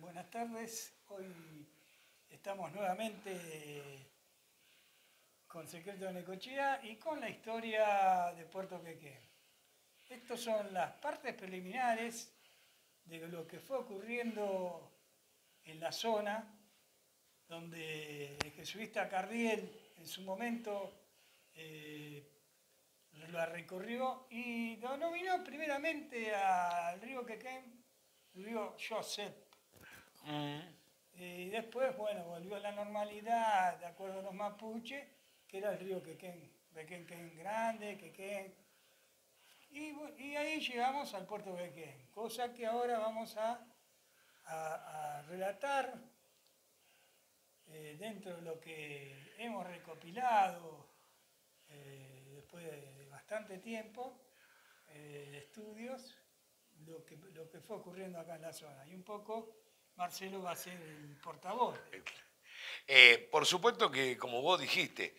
buenas tardes. Hoy estamos nuevamente con Secreto de Necochea y con la historia de Puerto Quequén. Estas son las partes preliminares de lo que fue ocurriendo en la zona, donde el jesuita Cardiel en su momento la recorrió y denominó primeramente al río Quequén, el río Josep. Y después, bueno, volvió a la normalidad, de acuerdo a los mapuches, que era el río Quequén, Quequén Grande, Quequén. Y ahí llegamos al puerto de Quequén, cosa que ahora vamos a relatar dentro de lo que hemos recopilado después de bastante tiempo de estudios, lo que fue ocurriendo acá en la zona. Y un poco Marcelo va a ser el portavoz. Por supuesto que, como vos dijiste,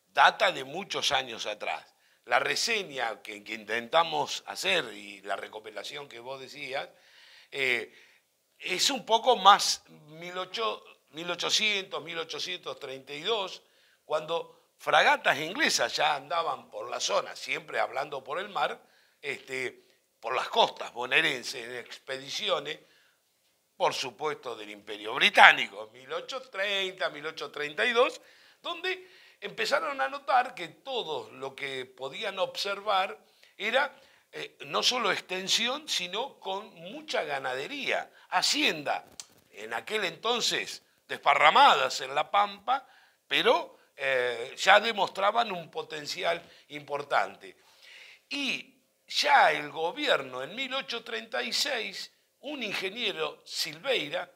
data de muchos años atrás. La reseña que intentamos hacer y la recopilación que vos decías es un poco más 1800, 1832, cuando fragatas inglesas ya andaban por la zona, siempre hablando por el mar, por las costas bonaerenses en expediciones, por supuesto del Imperio Británico, 1830, 1832, donde empezaron a notar que todo lo que podían observar era no solo extensión, sino con mucha ganadería, hacienda, en aquel entonces desparramadas en la pampa, pero ya demostraban un potencial importante. Y ya el gobierno en 1836, un ingeniero Silveira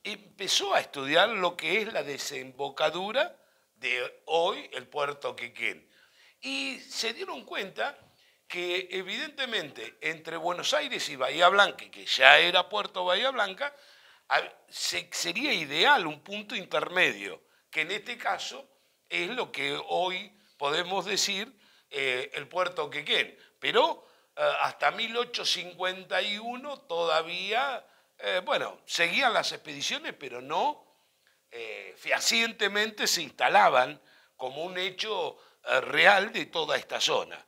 empezó a estudiar lo que es la desembocadura de hoy el puerto Quequén. Y se dieron cuenta que evidentemente entre Buenos Aires y Bahía Blanca, que ya era puerto Bahía Blanca, sería ideal un punto intermedio, que en este caso es lo que hoy podemos decir el puerto Quequén. Pero hasta 1851 todavía, seguían las expediciones, pero no fehacientemente se instalaban como un hecho real de toda esta zona.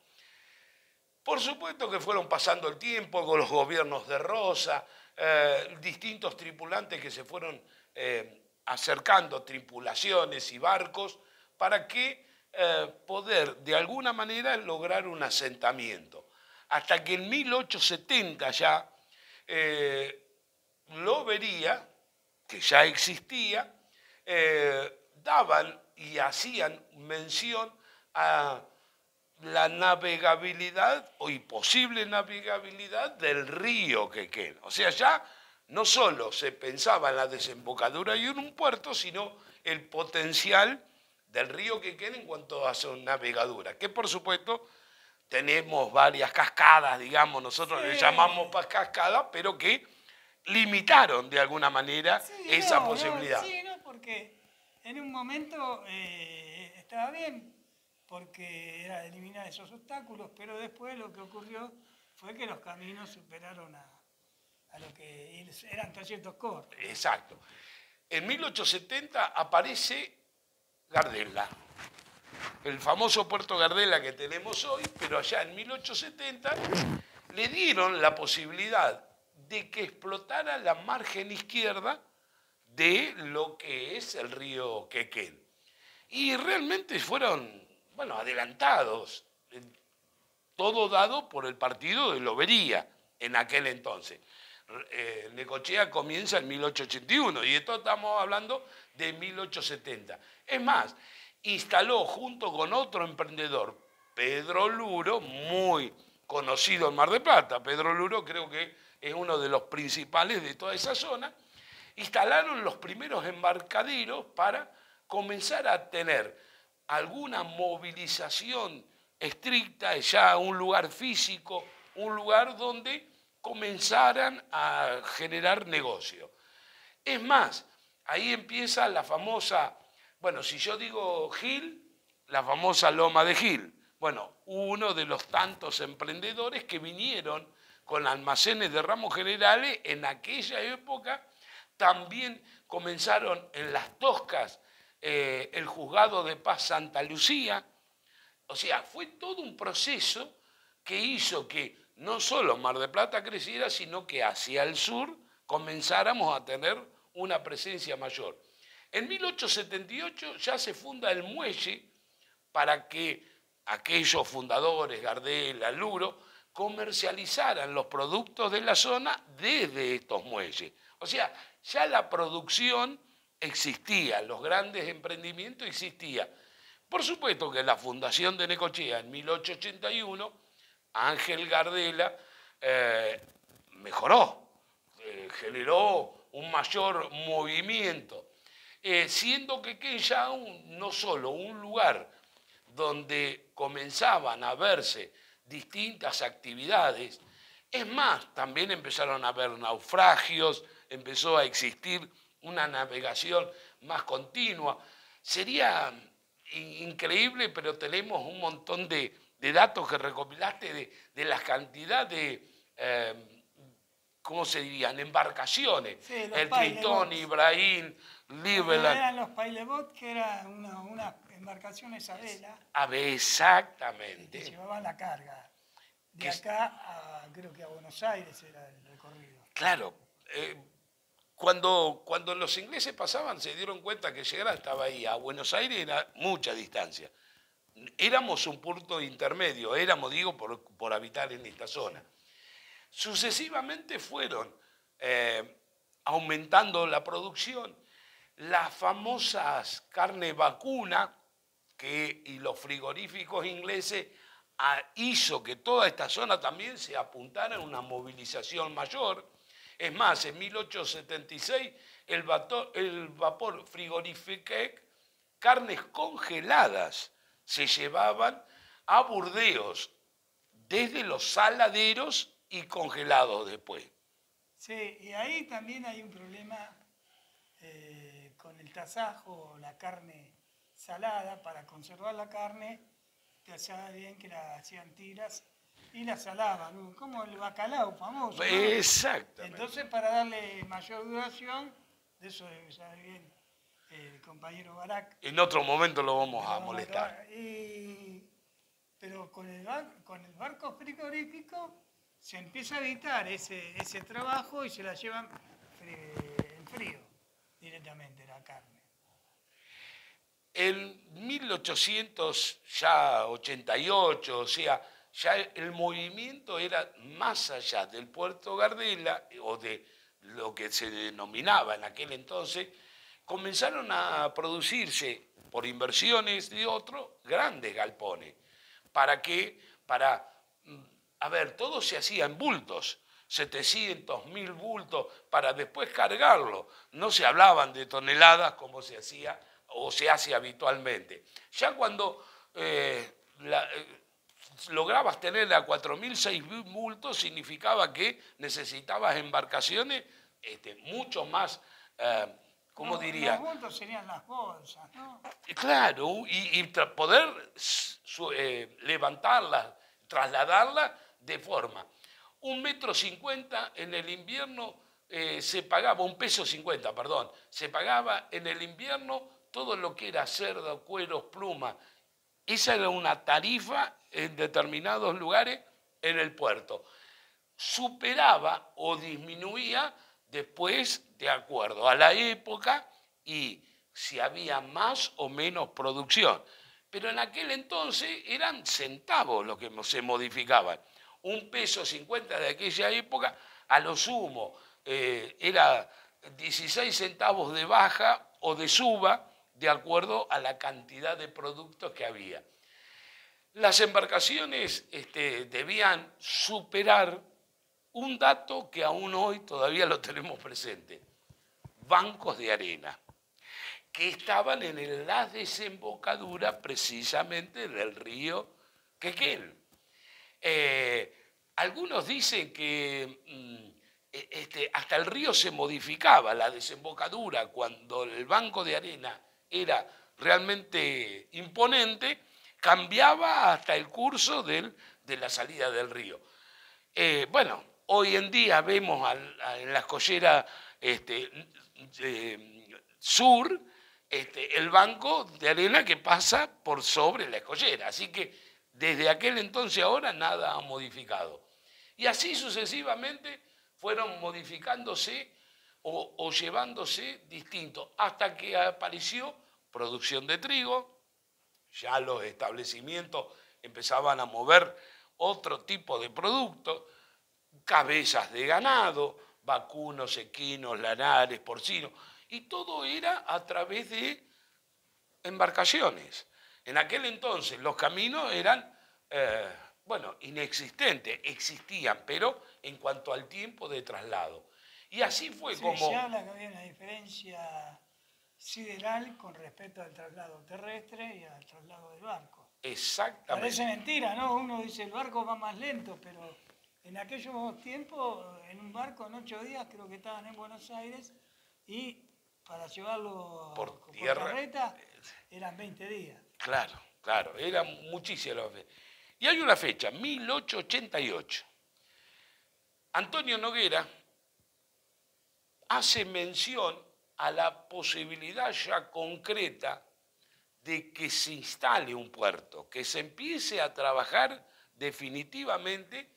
Por supuesto que fueron pasando el tiempo con los gobiernos de Rosa, distintos tripulantes que se fueron acercando, tripulaciones y barcos, para que poder de alguna manera lograr un asentamiento. Hasta que en 1870 ya Lobería, que ya existía, daban y hacían mención a la navegabilidad o imposible navegabilidad del río Quequén. O sea, ya no solo se pensaba en la desembocadura y en un puerto, sino el potencial del río Quequén en cuanto a su navegadura, que por supuesto tenemos varias cascadas, digamos, nosotros le llamamos cascadas, pero que limitaron de alguna manera esa posibilidad. Porque en un momento estaba bien, porque era eliminar esos obstáculos, pero después lo que ocurrió fue que los caminos superaron a lo que eran trayectos cortos. Exacto. En 1870 aparece Gardela, el famoso puerto Gardela que tenemos hoy, pero allá en 1870 le dieron la posibilidad de que explotara la margen izquierda de lo que es el río Quequén. Y realmente fueron, adelantados, todo dado por el partido de Lobería en aquel entonces. Necochea comienza en 1881 y esto estamos hablando de 1870. Es más, instaló junto con otro emprendedor, Pedro Luro, muy conocido en Mar del Plata. Pedro Luro creo que es uno de los principales de toda esa zona. Instalaron los primeros embarcaderos para comenzar a tener alguna movilización estricta, ya un lugar físico, un lugar donde comenzaran a generar negocio. Es más, ahí empieza la famosa, si yo digo Gil, la famosa Loma de Gil. Uno de los tantos emprendedores que vinieron con almacenes de ramos generales, en aquella época también comenzaron en Las Toscas el juzgado de paz Santa Lucía. O sea, fue todo un proceso que hizo que no solo Mar del Plata creciera, sino que hacia el sur comenzáramos a tener una presencia mayor. En 1878 ya se funda el muelle para que aquellos fundadores, Gardel, Luro, comercializaran los productos de la zona desde estos muelles. O sea, ya la producción existía, los grandes emprendimientos existían. Por supuesto que la fundación de Necochea en 1881, Ángel Gardela mejoró, generó un mayor movimiento, siendo que ya no solo un lugar donde comenzaban a verse distintas actividades, es más, también empezaron a haber naufragios, empezó a existir una navegación más continua. Sería increíble, pero tenemos un montón de datos que recopilaste de la cantidad de, ¿cómo se dirían?, embarcaciones. Sí, el Tritón, Ibrahim, Liberland. Eran los pailebots, que eran unas embarcaciones a vela. Exactamente. Que llevaban la carga. De acá creo que a Buenos Aires era el recorrido. Claro. Cuando los ingleses pasaban se dieron cuenta que llegar hasta Bahía a Buenos Aires era mucha distancia. Éramos un punto intermedio, digo, por habitar en esta zona. Sucesivamente fueron aumentando la producción. Las famosas carne vacuna y los frigoríficos ingleses hizo que toda esta zona también se apuntara a una movilización mayor. Es más, en 1876 el vapor frigorífico, carnes congeladas se llevaban a Burdeos desde los saladeros y congelados después. Sí, y ahí también hay un problema con el tasajo, la carne salada. Para conservar la carne, te hacía bien que la hacían tiras y la salaban, como el bacalao famoso, ¿no? Exactamente. Entonces, para darle mayor duración, de eso debe saber bien el compañero Barak. En otro momento lo vamos a molestar. Pero con el barco frigorífico se empieza a evitar ese trabajo y se la llevan en frío directamente la carne. En 1888, o sea, ya el movimiento era más allá del puerto Gardela o de lo que se denominaba en aquel entonces, comenzaron a producirse por inversiones de otros grandes galpones. ¿Para qué? Todo se hacía en bultos, 700.000 bultos para después cargarlo. No se hablaban de toneladas como se hacía o se hace habitualmente. Ya cuando lograbas tener a 4.000, 6.000 bultos, significaba que necesitabas embarcaciones mucho más, ¿cómo diría? Los bultos serían las bolsas, ¿no? Claro, y poder levantarlas, trasladarlas de forma. 1,50 m en el invierno se pagaba, 1,50 p, perdón, se pagaba en el invierno todo lo que era cerdo, cueros, plumas. Esa era una tarifa en determinados lugares en el puerto. Superaba o disminuía después de acuerdo a la época y si había más o menos producción. Pero en aquel entonces eran centavos los que se modificaban. 1,50 p de aquella época, a lo sumo, era 16 centavos de baja o de suba, de acuerdo a la cantidad de productos que había. Las embarcaciones debían superar un dato que aún hoy todavía lo tenemos presente: bancos de arena, que estaban en la desembocadura precisamente del río Quequén. Algunos dicen que hasta el río se modificaba, la desembocadura, cuando el banco de arena era realmente imponente, cambiaba hasta el curso de la salida del río. hoy en día vemos en la escollera sur el banco de arena que pasa por sobre la escollera. Así que desde aquel entonces ahora nada ha modificado. Y así sucesivamente fueron modificándose o llevándose distintos, hasta que apareció producción de trigo, ya los establecimientos empezaban a mover otro tipo de productos, cabezas de ganado, vacunos, equinos, lanares, porcinos, y todo era a través de embarcaciones. En aquel entonces los caminos eran, inexistentes, existían, pero en cuanto al tiempo de traslado. Y así fue como... Se habla que había una diferencia sideral con respecto al traslado terrestre y al traslado del barco. Exactamente. Parece mentira, ¿no? Uno dice el barco va más lento, pero en aquellos tiempos, en un barco en 8 días, creo que estaban en Buenos Aires, y para llevarlo por por tierra carreta eran 20 días. Claro, era muchísimo. Y hay una fecha, 1888. Antonio Noguera hace mención a la posibilidad ya concreta de que se instale un puerto, que se empiece a trabajar definitivamente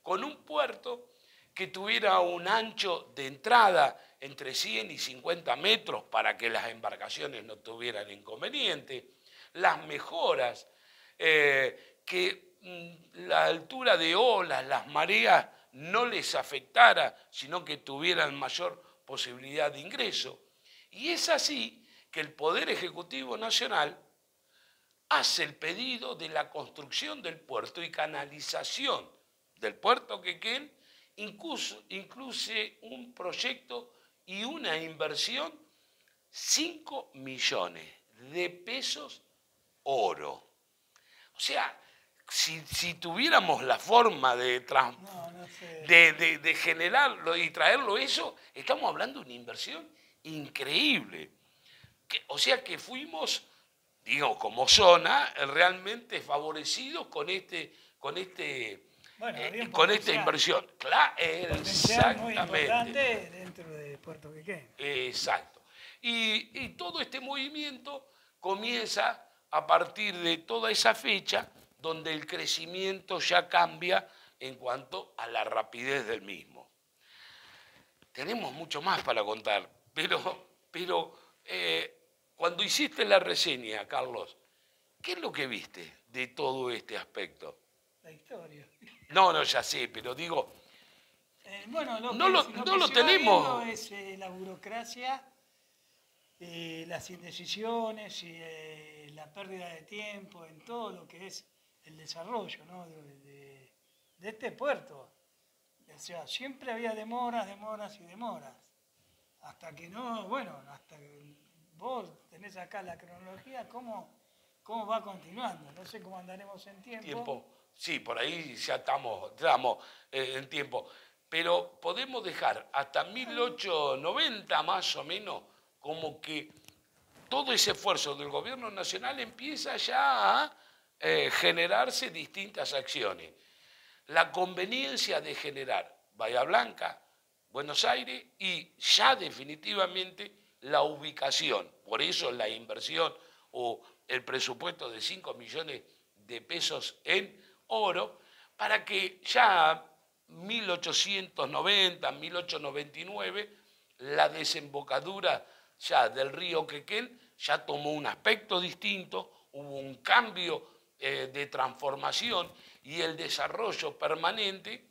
con un puerto que tuviera un ancho de entrada entre 100 y 50 metros para que las embarcaciones no tuvieran inconveniente, las mejoras, que la altura de olas, las mareas no les afectara, sino que tuvieran mayor posibilidad de ingreso. Y es así que el Poder Ejecutivo Nacional hace el pedido de la construcción del puerto y canalización del puerto Quequén, incluye un proyecto y una inversión 5 millones de pesos oro. O sea, si tuviéramos la forma de generarlo y traerlo eso, estamos hablando de una inversión increíble. O sea que fuimos, digo, como zona, realmente favorecidos con esta inversión. Claro, muy importante dentro de Puerto Quequén. Exacto. Y todo este movimiento comienza a partir de toda esa fecha, donde el crecimiento ya cambia en cuanto a la rapidez del mismo. Tenemos mucho más para contar, pero cuando hiciste la reseña, Carlos, ¿qué es lo que viste de todo este aspecto? La historia. No, ya sé, pero digo... no lo tenemos. Es la burocracia, las indecisiones y la pérdida de tiempo en todo lo que es el desarrollo, ¿no? de este puerto. O sea, siempre había demoras. Hasta que hasta que vos tenés acá la cronología, ¿cómo va continuando? No sé cómo andaremos en tiempo. Sí, por ahí ya estamos en tiempo. Pero podemos dejar hasta 1890 más o menos como que todo ese esfuerzo del gobierno nacional empieza ya a generarse distintas acciones. La conveniencia de generar Bahía Blanca, Buenos Aires y ya definitivamente la ubicación. Por eso la inversión o el presupuesto de 5 millones de pesos en oro, para que ya 1890, 1899, la desembocadura ya del río Quequén ya tomó un aspecto distinto, hubo un cambio de transformación y el desarrollo permanente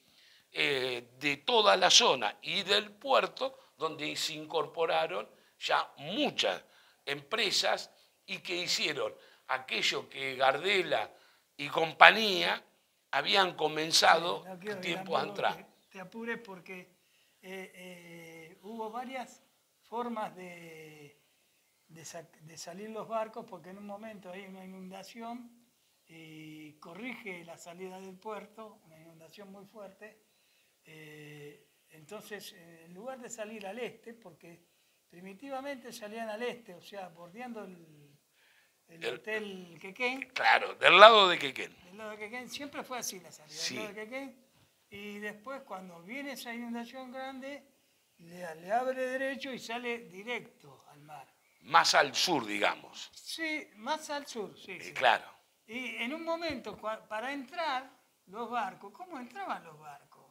de toda la zona y del puerto, donde se incorporaron ya muchas empresas y que hicieron aquello que Gardela y compañía habían comenzado tiempo atrás. Te apures porque hubo varias formas de salir los barcos, porque en un momento hay una inundación y corrige la salida del puerto, una inundación muy fuerte. Entonces, en lugar de salir al este, porque primitivamente salían al este, o sea, bordeando el hotel Quequén. Claro, del lado de Quequén. Del lado de Quequén, siempre fue así la salida. Sí. Del lado de Quequén, y después cuando viene esa inundación grande, le abre derecho y sale directo al mar. Más al sur, digamos. Sí, más al sur, sí, sí. Claro. Y en un momento, para entrar los barcos, ¿cómo entraban los barcos?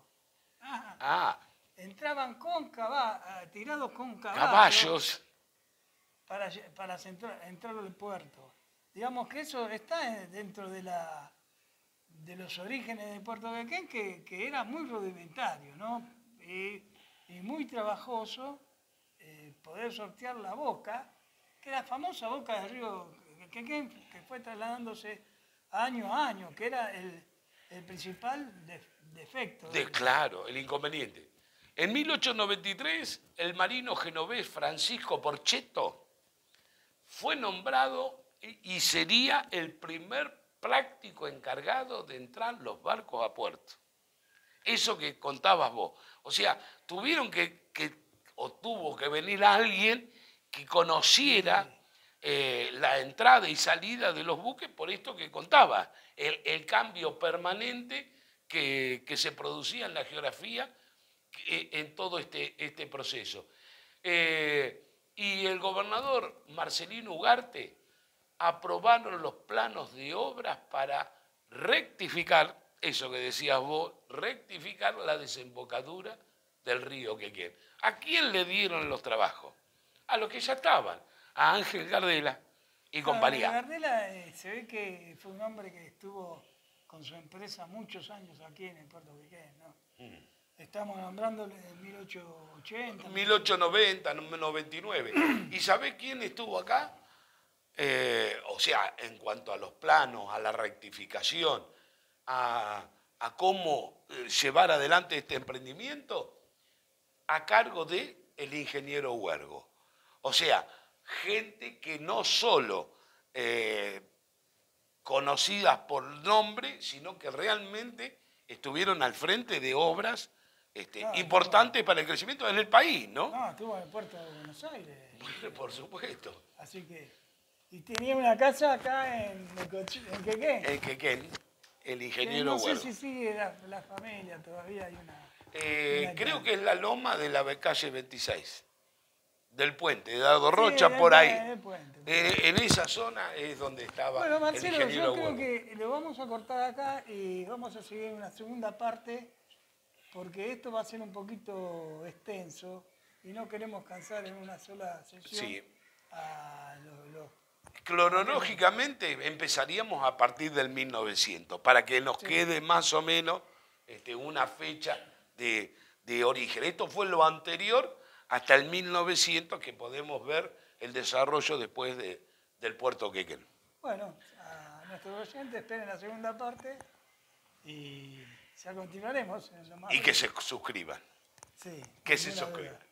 Ah, Entraban tirados con caballos. para entrar al puerto. Digamos que eso está dentro de los orígenes de Puerto Quequén, que era muy rudimentario, ¿no? Y muy trabajoso poder sortear la boca, que la famosa boca del río Quequén, que fue trasladándose año a año, que era el principal defecto. Claro, el inconveniente. En 1893, el marino genovés Francisco Porchetto fue nombrado y sería el primer práctico encargado de entrar los barcos a puerto. Eso que contabas vos. O sea, tuvieron tuvo que venir alguien que conociera la entrada y salida de los buques por esto que contaba, el cambio permanente que se producía en la geografía en todo este proceso. Y el gobernador Marcelino Ugarte aprobaron los planos de obras para rectificar, eso que decías vos, rectificar la desembocadura del río Quequén. ¿A quién le dieron los trabajos? A los que ya estaban, a Ángel Gardela y compañía. Gardela se ve que fue un hombre que estuvo con su empresa muchos años aquí en el Puerto Quequén, ¿no? Estamos nombrándole de 1880. 1890, 99. ¿Y sabés quién estuvo acá? O sea, en cuanto a los planos, a la rectificación, a cómo llevar adelante este emprendimiento, a cargo del ingeniero Huergo. O sea, gente que no solo conocidas por nombre, sino que realmente estuvieron al frente de obras importantes para el crecimiento en el país, ¿no? No, estuvo en el puerto de Buenos Aires. Bueno, por supuesto. Así que, y tenía una casa acá en Quequén. En Quequén, el ingeniero No sé Huergo. si sigue la familia, todavía hay una creo que es la loma de la calle 26, del puente, de Dardo Rocha, sí, por ahí. El puente. En esa zona es donde estaba Bueno, el Marcelo, ingeniero yo creo Huergo. que lo vamos a cortar acá y vamos a seguir en una segunda parte, porque esto va a ser un poquito extenso y no queremos cansar en una sola sesión Sí. a los Cronológicamente empezaríamos a partir del 1900, para que nos quede más o menos una fecha de origen. Esto fue lo anterior hasta el 1900 que podemos ver el desarrollo después del puerto Quequén. Bueno, a nuestros oyentes esperen la segunda parte y ya continuaremos. Y que se suscriban. Sí, Que se ninguna suscriban. duda.